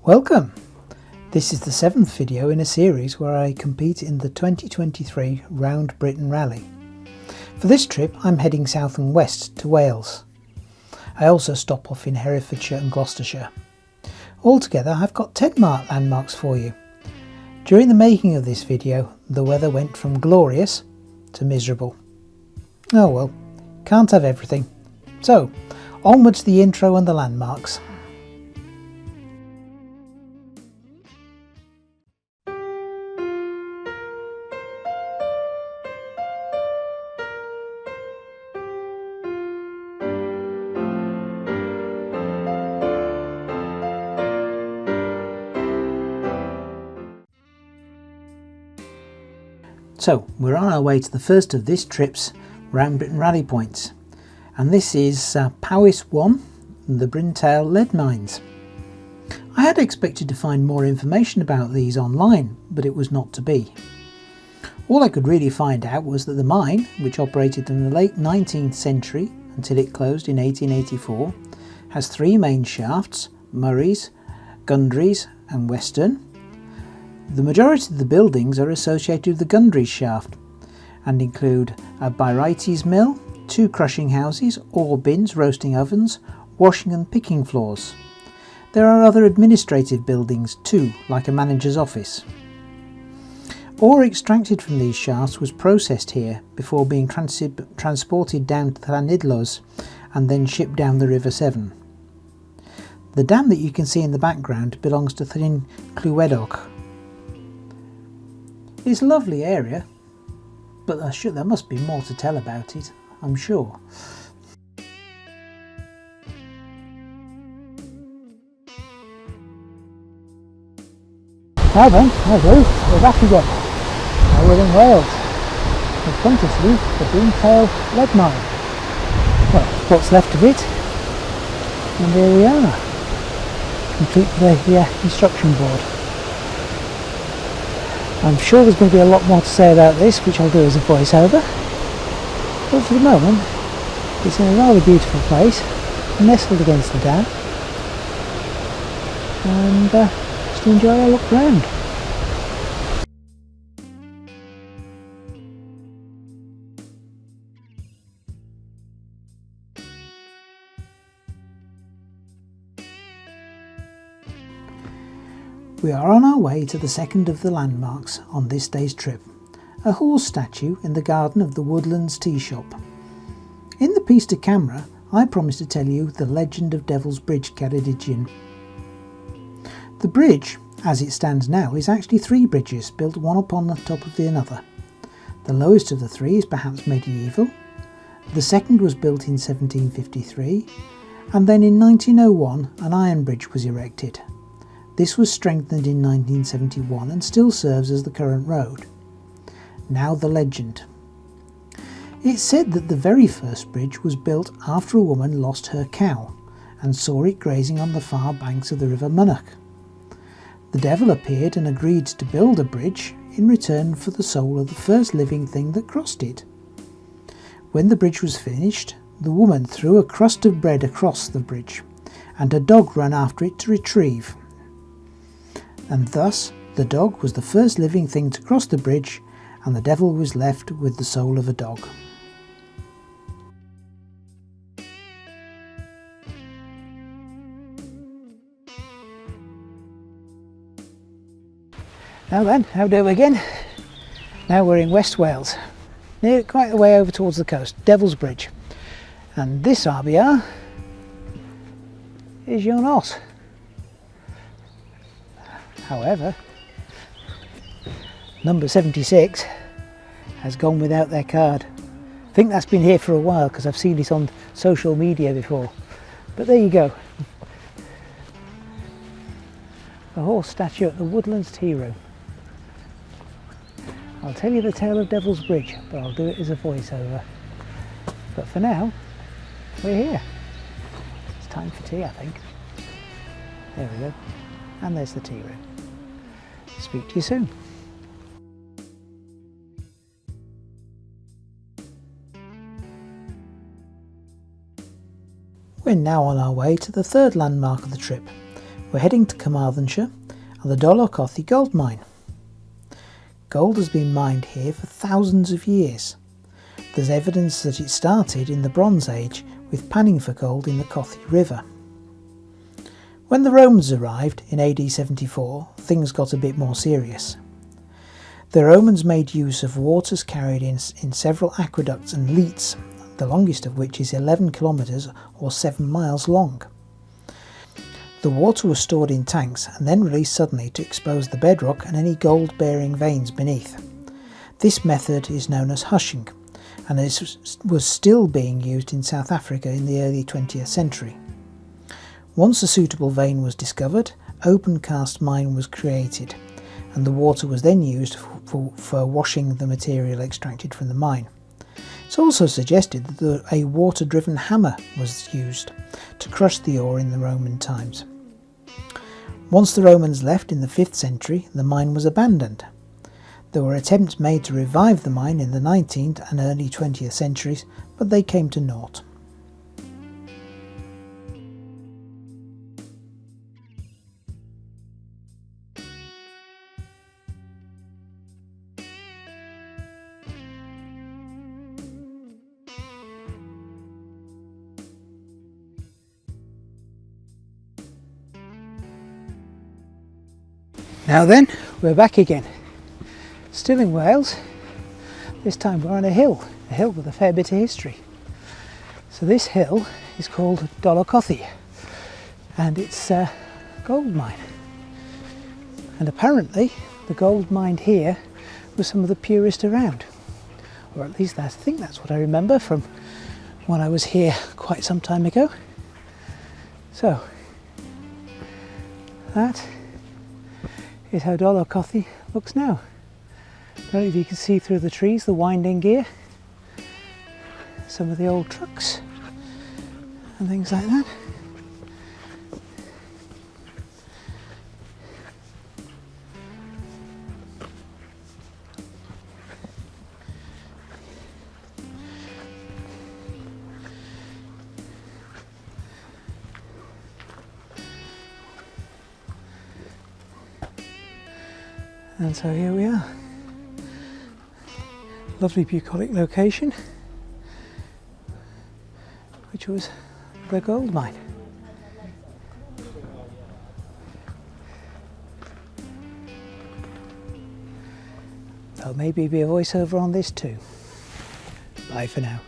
Welcome! This is the 7th video in a series where I compete in the 2023 Round Britain Rally. For this trip I'm heading south and west to Wales. I also stop off in Herefordshire and Gloucestershire. Altogether I've got 10 landmarks for you. During the making of this video the weather went from glorious to miserable. Oh well, can't have everything. So, onwards to the intro and the landmarks. So, we're on our way to the first of this trip's Round Britain Rally points, and this is Powys 1, the Brintail lead mines. I had expected to find more information about these online, but it was not to be. All I could really find out was that the mine, which operated in the late 19th century until it closed in 1884, has 3 main shafts: Murray's, Gundry's and Western. The majority of the buildings are associated with the Gundry's shaft and include a Bairites mill, 2 crushing houses, ore bins, roasting ovens, washing and picking floors. There are other administrative buildings too, like a manager's office. Ore extracted from these shafts was processed here before being transported down to Llanidloes and then shipped down the River Severn. The dam that you can see in the background belongs to Llyn Clywedog. It's a lovely area, but there must be more to tell about it, I'm sure. Now then, hello, we're back again. Now we're in Wales. In front of me, the Brintail lead mine. Well, what's left of it. And here we are, complete with the instruction board. I'm sure there's going to be a lot more to say about this, which I'll do as a voiceover, but for the moment it's in a rather beautiful place, nestled against the dam, and just enjoy a look round. We are on our way to the second of the landmarks on this day's trip, a horse statue in the garden of the Woodlands Tea Shop. In the piece to camera, I promised to tell you the legend of Devil's Bridge Ceredigion. The bridge, as it stands now, is actually 3 bridges built one upon the top of the another. The lowest of the 3 is perhaps medieval, the second was built in 1753, and then in 1901 an iron bridge was erected. This was strengthened in 1971 and still serves as the current road. Now the legend. It's said that the very first bridge was built after a woman lost her cow and saw it grazing on the far banks of the River Monnoch. The devil appeared and agreed to build a bridge in return for the soul of the first living thing that crossed it. When the bridge was finished, the woman threw a crust of bread across the bridge, and a dog ran after it to retrieve. And thus the dog was the first living thing to cross the bridge, and the devil was left with the soul of a dog. Now then, how do we again? Now we're in West Wales, near quite a way over towards the coast, Devil's Bridge. And this RBR is your nos. However, number 76 has gone without their card. I think that's been here for a while because I've seen it on social media before. But there you go. The horse statue at the Woodlands Tea Room. I'll tell you the tale of Devil's Bridge, but I'll do it as a voiceover. But for now, we're here. It's time for tea, I think. There we go. And there's the tea room. Speak to you soon. We're now on our way to the third landmark of the trip, We're heading to Carmarthenshire and the Dolaucothi gold mine. Gold has been mined here for thousands of years. There's evidence that it started in the Bronze Age with panning for gold in the Cothi River. When the Romans arrived in AD 74, things got a bit more serious. The Romans made use of waters carried in several aqueducts and leats, the longest of which is 11 kilometres or 7 miles long. The water was stored in tanks and then released suddenly to expose the bedrock and any gold-bearing veins beneath. This method is known as hushing, and this was still being used in South Africa in the early 20th century. Once a suitable vein was discovered, open cast mine was created, and the water was then used for washing the material extracted from the mine. It's also suggested that a water-driven hammer was used to crush the ore in the Roman times. Once the Romans left in the 5th century, the mine was abandoned. There were attempts made to revive the mine in the 19th and early 20th centuries, but they came to naught. Now then, we're back again. Still in Wales. This time we're on a hill with a fair bit of history. So this hill is called Dolaucothi, and it's a gold mine. And apparently the gold mined here was some of the purest around. Or at least I think that's what I remember from when I was here quite some time ago. So that is how Dolaucothi looks now. I don't know if you can see through the trees, the winding gear, some of the old trucks and things like that. And so here we are. Lovely bucolic location, which was the gold mine. There'll maybe be a voiceover on this too. Bye for now.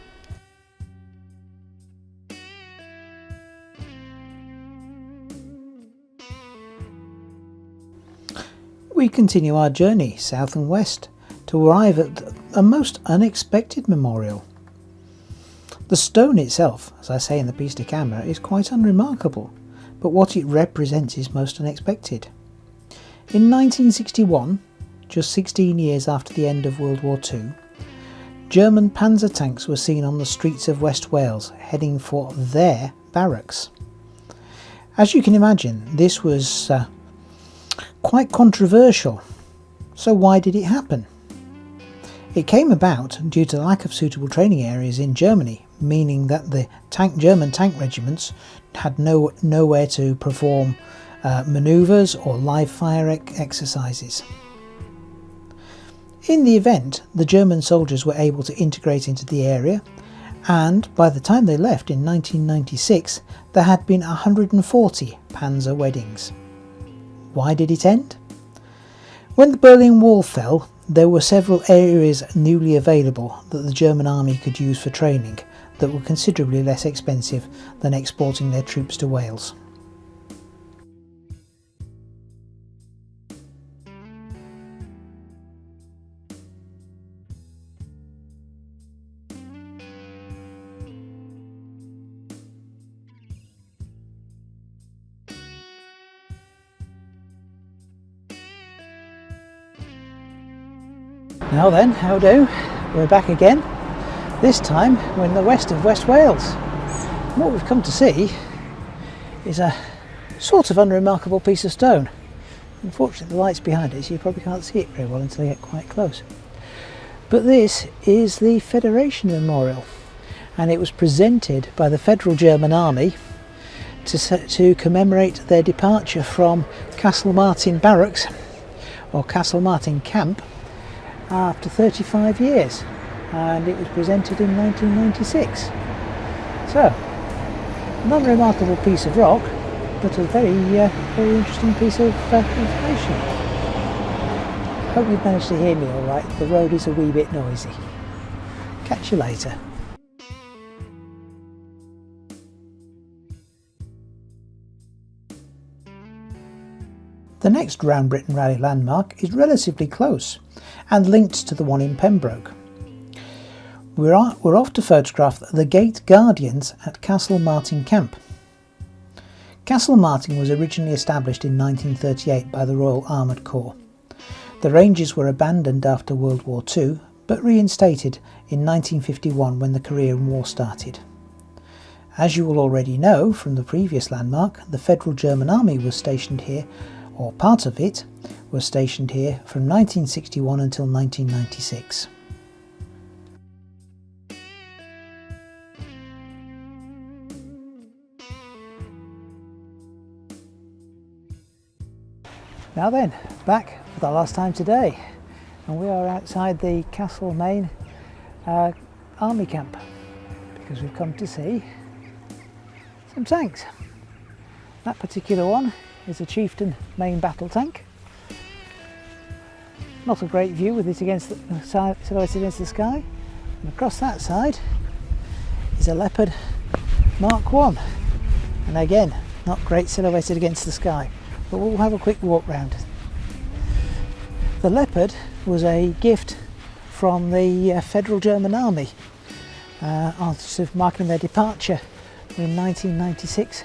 We continue our journey south and west to arrive at a most unexpected memorial. The stone itself, as I say in the piece de camera, is quite unremarkable, but what it represents is most unexpected. In 1961, just 16 years after the end of World War II, German panzer tanks were seen on the streets of West Wales heading for their barracks. As you can imagine, this was quite controversial. So why did it happen? It came about due to the lack of suitable training areas in Germany, meaning that the German tank regiments had nowhere to perform manoeuvres or live fire exercises. In the event, the German soldiers were able to integrate into the area, and by the time they left in 1996, there had been 140 Panzer weddings. Why did it end? When the Berlin Wall fell, there were several areas newly available that the German army could use for training that were considerably less expensive than exporting their troops to Wales. Now then, how do? We're back again. This time we're in the west of West Wales. And what we've come to see is a sort of unremarkable piece of stone. Unfortunately the light's behind it, so you probably can't see it very well until you get quite close. But this is the Federation Memorial, and it was presented by the Federal German Army to commemorate their departure from Castlemartin Barracks, or Castlemartin Camp, after 35 years, and it was presented in 1996. So, not a remarkable piece of rock, but a very interesting piece of information. Hope you've managed to hear me all right. The road is a wee bit noisy. Catch you later. The next Round Britain Rally landmark is relatively close and linked to the one in Pembroke. We're off to photograph the Gate Guardians at Castlemartin Camp. Castlemartin was originally established in 1938 by the Royal Armoured Corps. The ranges were abandoned after World War II, but reinstated in 1951 when the Korean War started. As you will already know from the previous landmark, the Federal German Army was stationed here, or part of it was stationed here from 1961 until 1996. Now then, back for the last time today, and we are outside the Castlemaine Army Camp because we've come to see some tanks. That particular one is a Chieftain main battle tank. Not a great view with it against the silhouetted against the sky. And across that side is a Leopard Mark 1, and again not great silhouetted against the sky. But we'll have a quick walk round. The Leopard was a gift from the Federal German Army after marking their departure in 1996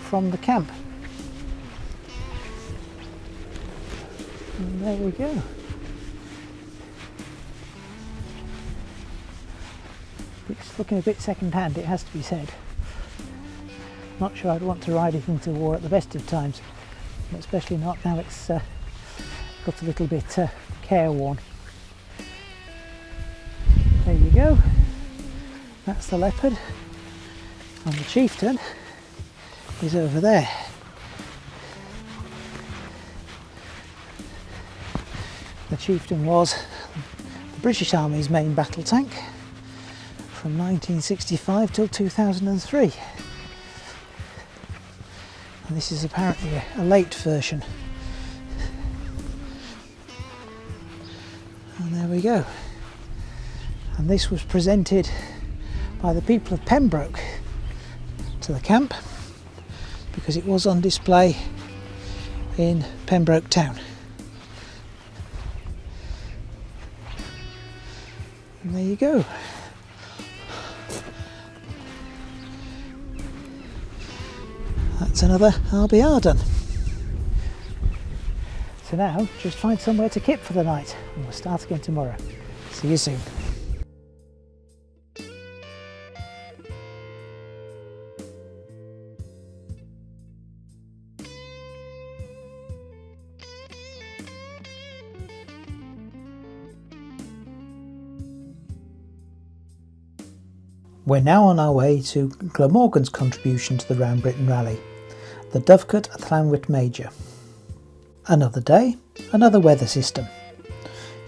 from the camp. And there we go. It's looking a bit second-hand, it has to be said. Not sure I'd want to ride it into war at the best of times. Especially not now it's got a little bit careworn. There you go, that's the Leopard, and the Chieftain is over there. The Chieftain was the British Army's main battle tank from 1965 till 2003. And this is apparently a late version. And there we go. And this was presented by the people of Pembroke to the camp because it was on display in Pembroke town. And there you go. That's another RBR done. So now, just find somewhere to kip for the night and we'll start again tomorrow. See you soon. We're now on our way to Glamorgan's contribution to the Round Britain Rally, the Dovecote at Llanwit Major. Another day, another weather system.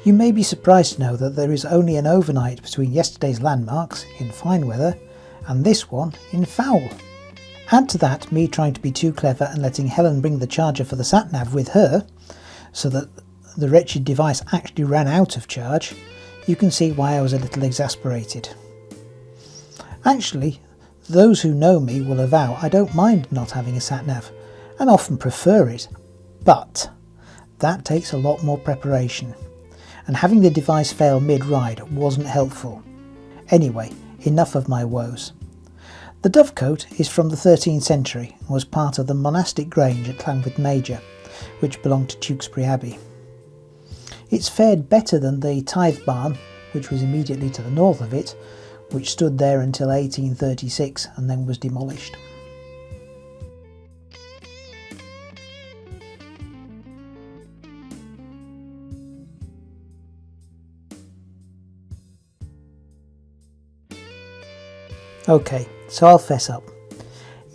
You may be surprised to know that there is only an overnight between yesterday's landmarks in fine weather and this one in foul. Add to that me trying to be too clever and letting Helen bring the charger for the sat-nav with her, so that the wretched device actually ran out of charge, you can see why I was a little exasperated. Actually, those who know me will avow I don't mind not having a sat-nav, and often prefer it, but that takes a lot more preparation, and having the device fail mid-ride wasn't helpful. Anyway, enough of my woes. The Dovecote is from the 13th century and was part of the monastic grange at Llanwit Major, which belonged to Tewkesbury Abbey. It's fared better than the tithe barn, which was immediately to the north of it, which stood there until 1836 and then was demolished. Okay, so I'll fess up.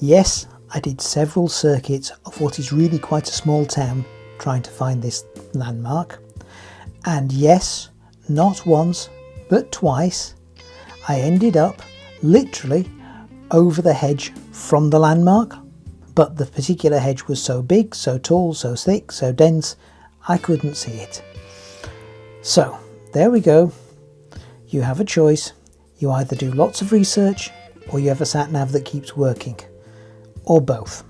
Yes, I did several circuits of what is really quite a small town trying to find this landmark, and yes, not once but twice I ended up literally over the hedge from the landmark, but the particular hedge was so big, so tall, so thick, so dense, I couldn't see it. So there we go. You have a choice. You either do lots of research or you have a sat-nav that keeps working, or both.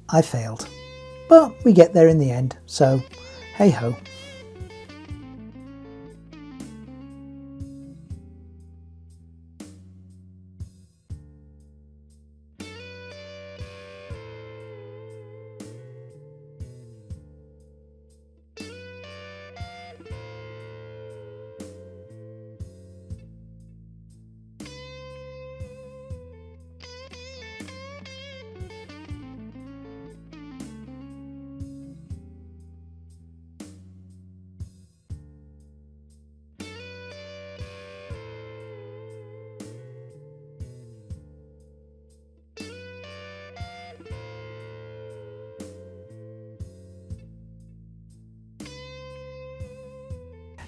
I failed, but we get there in the end, so hey ho.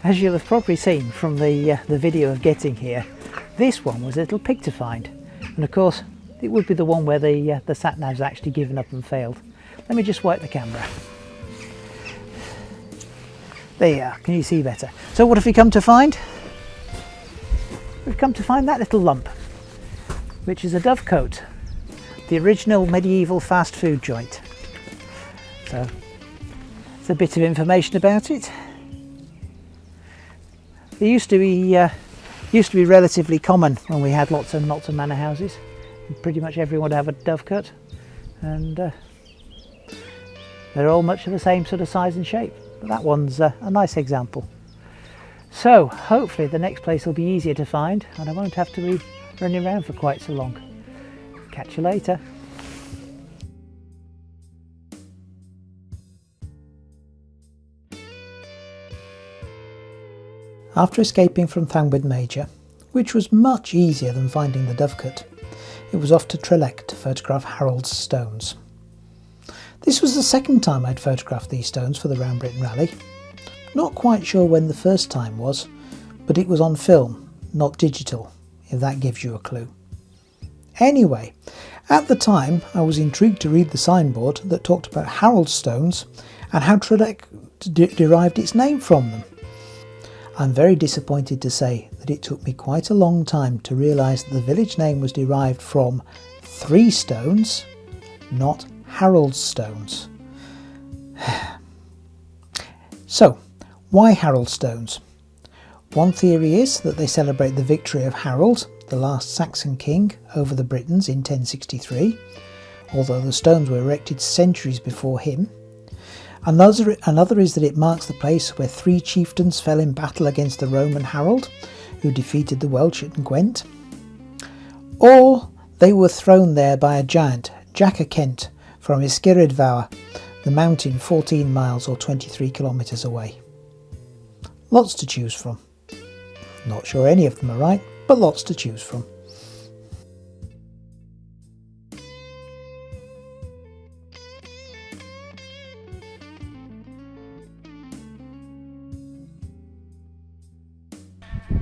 As you'll have probably seen from the video of getting here, this one was a little pig to find, and of course it would be the one where the sat-nav's actually given up and failed. Let me just wipe the camera. There you are, can you see better? So what have we come to find? We've come to find that little lump, which is a dovecote, the original medieval fast food joint. So it's a bit of information about it. It used to be relatively common when we had lots and lots of manor houses. Pretty much everyone would have a dovecote, and they're all much of the same sort of size and shape. But that one's a nice example. So hopefully the next place will be easier to find, and I won't have to be running around for quite so long. Catch you later. After escaping from Thangwood Major, which was much easier than finding the dovecote, it was off to Trelech to photograph Harold's stones. This was the second time I'd photographed these stones for the Round Britain Rally. Not quite sure when the first time was, but it was on film, not digital, if that gives you a clue. Anyway, at the time I was intrigued to read the signboard that talked about Harold's stones and how Trelech derived its name from them. I'm very disappointed to say that it took me quite a long time to realise that the village name was derived from 3 stones, not Harold's stones. So, why Harold stones? One theory is that they celebrate the victory of Harold, the last Saxon king, over the Britons in 1063, although the stones were erected centuries before him. Another is that it marks the place where 3 chieftains fell in battle against the Roman Harold, who defeated the Welsh at Gwent. Or they were thrown there by a giant, Jack of Kent, from Ysgyrydfawr, the mountain 14 miles or 23 kilometres away. Lots to choose from. Not sure any of them are right, but lots to choose from.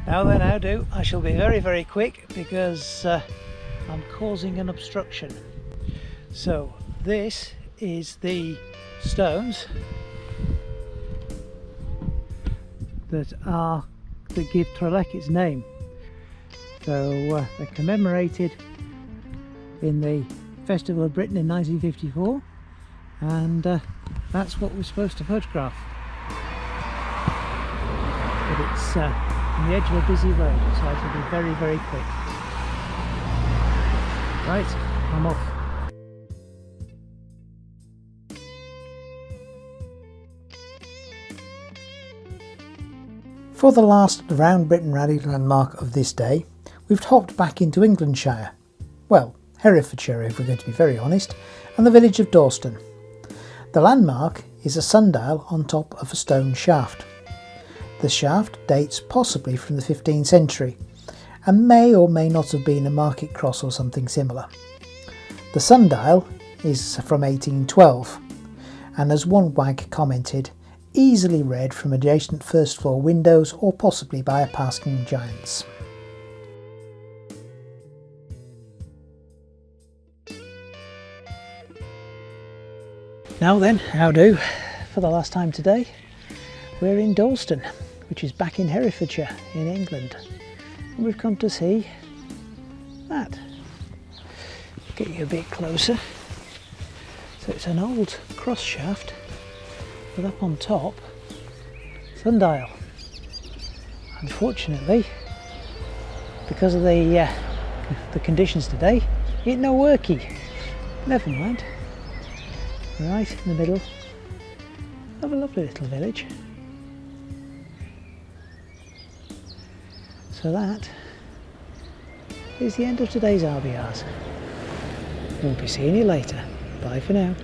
Now then, how do? I shall be very, very quick because I'm causing an obstruction. So this is the stones that give Trelech its name. So they're commemorated in the Festival of Britain in 1954, and that's what we're supposed to photograph. But it's on the edge of a busy road, so I shall be very, very quick. Right, I'm off. For the last Round Britain Rally landmark of this day, we've hopped back into Englandshire. Well, Herefordshire if we're going to be very honest, and the village of Dawston. The landmark is a sundial on top of a stone shaft. The shaft dates possibly from the 15th century and may or may not have been a market cross or something similar. The sundial is from 1812, and as one wag commented, easily read from adjacent first floor windows or possibly by a passing giants. Now then, how do? For the last time today, we're in Dalston, which is back in Herefordshire in England, and we've come to see that. Get you a bit closer. So it's an old cross shaft with up on top sundial. Unfortunately, because of the conditions today, it no worky. Never mind. Right in the middle of a lovely little village. So that is the end of today's RBRs. We'll be seeing you later. Bye for now.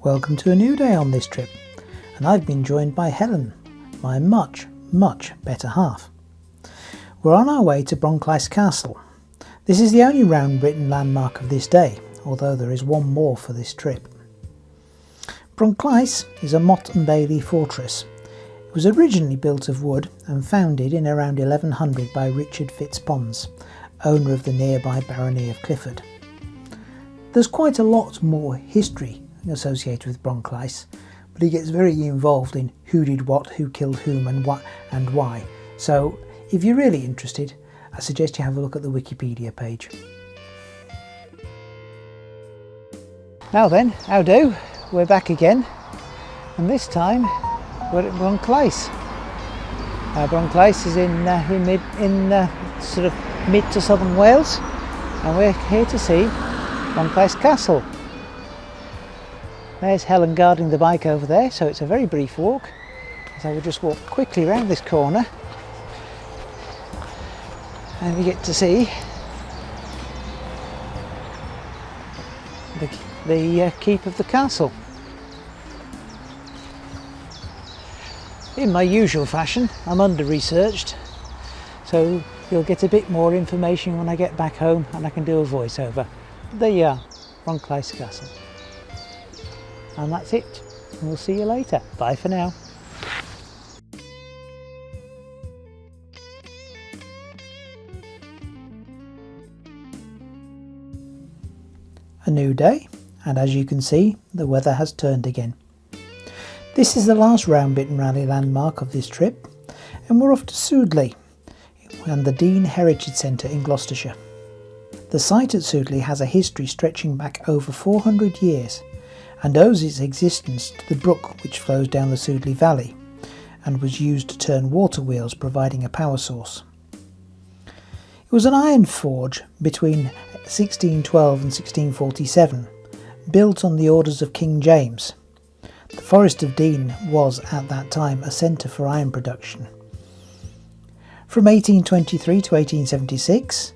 Welcome to a new day on this trip, and I've been joined by Helen, my much better half. We're on our way to Bronclice Castle. This is the only round Britain landmark of this day, although there is one more for this trip. Bronclice is a motte and bailey fortress. It was originally built of wood and founded in around 1100 by Richard Fitzpons, owner of the nearby barony of Clifford. There's quite a lot more history associated with Bronclice, but he gets very involved in who did what, who killed whom and what and why. So if you're really interested, I suggest you have a look at the Wikipedia page. Now then, how do? We're back again, and this time we're at Bronclice. Bronclice is in sort of mid to southern Wales, and we're here to see Bronclice Castle. There's Helen guarding the bike over there, so it's a very brief walk. So we'll just walk quickly around this corner, and we get to see the keep of the castle. In my usual fashion, I'm under-researched, so you'll get a bit more information when I get back home and I can do a voiceover. There you are, Bronclice Castle. And that's it. We'll see you later. Bye for now. A new day, and as you can see, the weather has turned again. This is the last Round Britain Rally landmark of this trip, and we're off to Sudeley and the Dean Heritage Centre in Gloucestershire. The site at Sudeley has a history stretching back over 400 years and owes its existence to the brook which flows down the Sudeley Valley and was used to turn water wheels, providing a power source. It was an iron forge between 1612 and 1647, built on the orders of King James. The Forest of Dean was at that time a centre for iron production. From 1823 to 1876,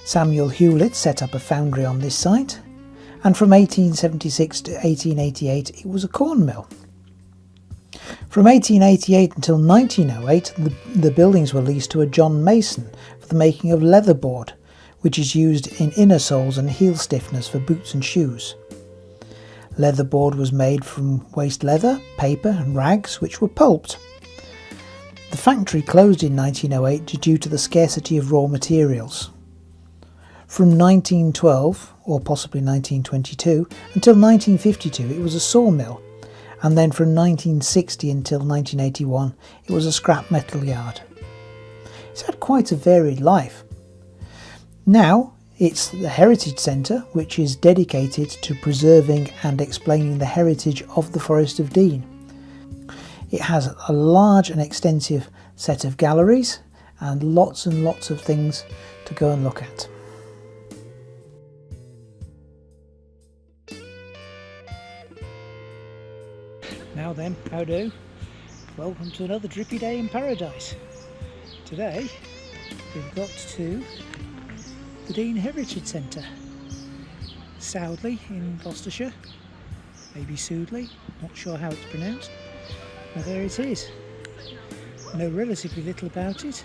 Samuel Hewlett set up a foundry on this site, and from 1876 to 1888 it was a corn mill. From 1888 until 1908 the buildings were leased to a John Mason for the making of leatherboard, which is used in inner soles and heel stiffeners for boots and shoes. Leatherboard was made from waste leather, paper and rags which were pulped. The factory closed in 1908 due to the scarcity of raw materials. From 1912, or possibly 1922, until 1952 it was a sawmill, and then from 1960 until 1981 it was a scrap metal yard. It's had quite a varied life. Now it's the Heritage Centre, which is dedicated to preserving and explaining the heritage of the Forest of Dean. It has a large and extensive set of galleries and lots of things to go and look at. Now then, how do? Welcome to another drippy day in paradise. Today we've got to the Dean Heritage Centre, Soudley in Gloucestershire, maybe Sudeley, not sure how it's pronounced, but there it is. know relatively little about it,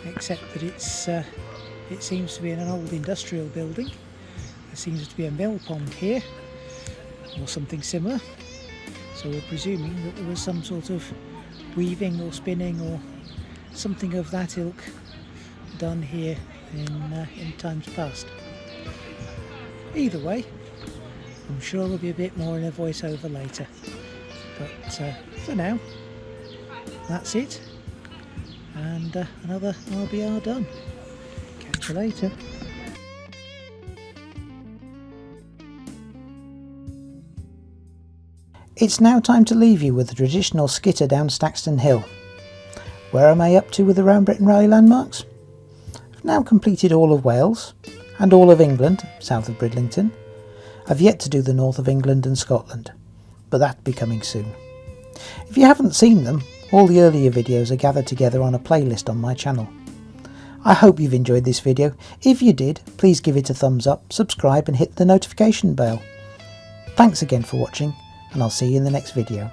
except that it seems to be in an old industrial building. There seems to be a mill pond here, or something similar, so we're presuming that there was some sort of weaving or spinning or something of that ilk done here in times past. Either way, I'm sure there'll be a bit more in a voiceover later, but for now, that's it, and another RBR done. Catch you later. It's now time to leave you with the traditional skitter down Staxton Hill. Where am I up to with the Round Britain Rally landmarks? I've now completed all of Wales and all of England, south of Bridlington. I've yet to do the north of England and Scotland, but that'll be coming soon. If you haven't seen them, all the earlier videos are gathered together on a playlist on my channel. I hope you've enjoyed this video. If you did, please give it a thumbs up, subscribe and hit the notification bell. Thanks again for watching, and I'll see you in the next video.